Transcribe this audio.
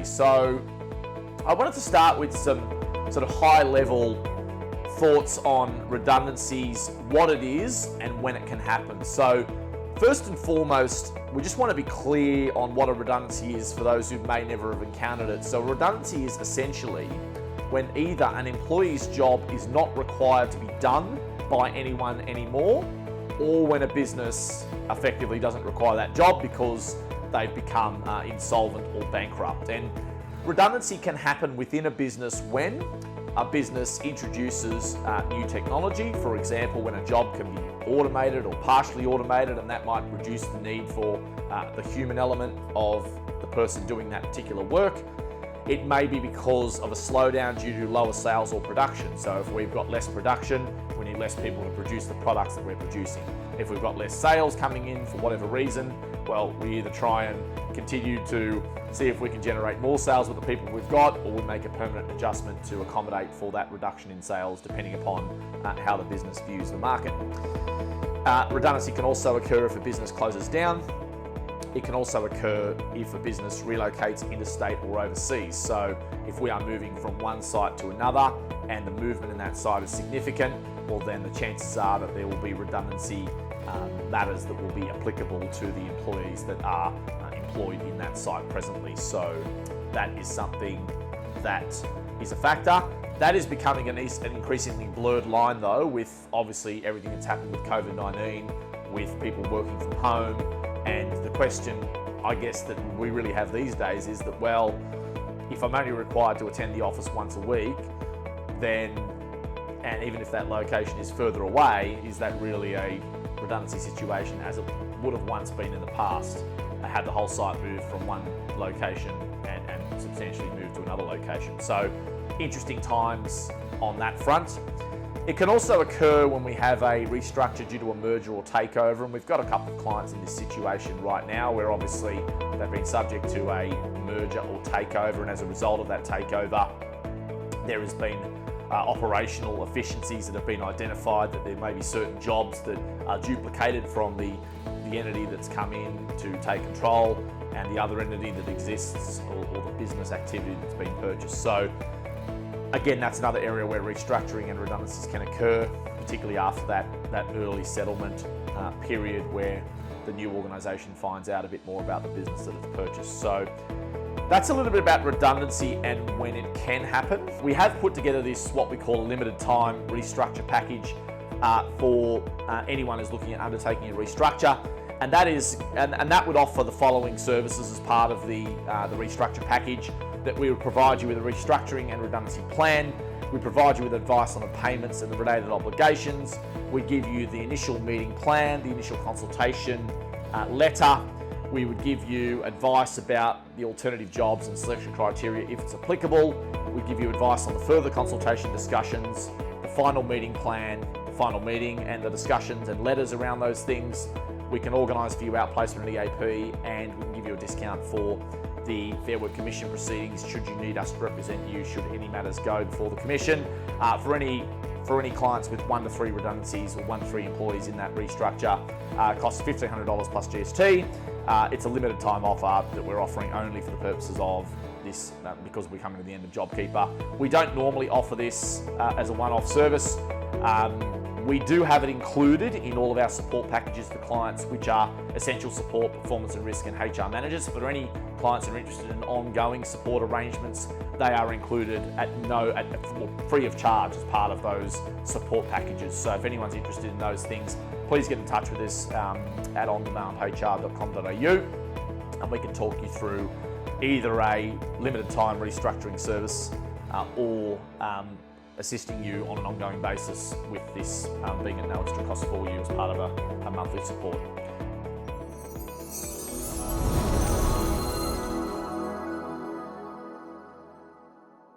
Okay, so I wanted to start with some sort of high-level thoughts on redundancies, what it is, and when it can happen. So first and foremost, we just want to be clear on what a redundancy is for those who may never have encountered it. So redundancy is essentially when either an employee's job is not required to be done by anyone anymore, or when a business effectively doesn't require that job because they've become insolvent or bankrupt. And redundancy can happen within a business when a business introduces new technology. For example, when a job can be automated or partially automated, and that might reduce the need for the human element of the person doing that particular work. It may be because of a slowdown due to lower sales or production. So if we've got less production, we need less people to produce the products that we're producing. If we've got less sales coming in for whatever reason, well, we either try and continue to see if we can generate more sales with the people we've got, or we make a permanent adjustment to accommodate for that reduction in sales, depending upon how the business views the market. Redundancy can also occur if a business closes down. It can also occur if a business relocates interstate or overseas. So if we are moving from one site to another and the movement in that site is significant, well then the chances are that there will be redundancy matters that will be applicable to the employees that are employed in that site presently. So that is something that is a factor. That is becoming an increasingly blurred line though, with obviously everything that's happened with COVID-19, with people working from home. And the question, I guess, that we really have these days is that, well, if I'm only required to attend the office once a week, then, and even if that location is further away, is that really a redundancy situation as it would have once been in the past? Had the whole site moved from one location and substantially moved to another location. So interesting times on that front. It can also occur when we have a restructure due to a merger or takeover, and we've got a couple of clients in this situation right now where obviously they've been subject to a merger or takeover, and as a result of that takeover, there has been operational efficiencies that have been identified, that there may be certain jobs that are duplicated from the entity that's come in to take control and the other entity that exists, or the business activity that's been purchased. So again, that's another area where restructuring and redundancies can occur, particularly after that early settlement period where the new organisation finds out a bit more about the business that it's purchased. So that's a little bit about redundancy and when it can happen. We have put together this, what we call a limited time restructure package for anyone who's looking at undertaking a restructure. And that would offer the following services as part of the restructure package. That we would provide you with a restructuring and redundancy plan. We provide you with advice on the payments and the related obligations. We give you the initial meeting plan, the initial consultation letter. We would give you advice about the alternative jobs and selection criteria if it's applicable. We give you advice on the further consultation discussions, the final meeting plan, the final meeting, and the discussions and letters around those things. We can organise for you outplacement in EAP, and we can give you a discount for the Fair Work Commission proceedings should you need us to represent you, should any matters go before the Commission. For any clients with 1 to 3 redundancies or 1 to 3 employees in that restructure, costs $1,500 plus GST. It's a limited time offer that we're offering only for the purposes of this, because we're coming to the end of JobKeeper. We don't normally offer this as a one-off service. We do have it included in all of our support packages for clients, which are essential support, performance and risk, and HR managers. For any clients who are interested in ongoing support arrangements, they are included free of charge as part of those support packages. So if anyone's interested in those things, please get in touch with us at ondemandhr.com.au, and we can talk you through either a limited time restructuring service or assisting you on an ongoing basis with this being at no extra cost for you as part of a monthly support.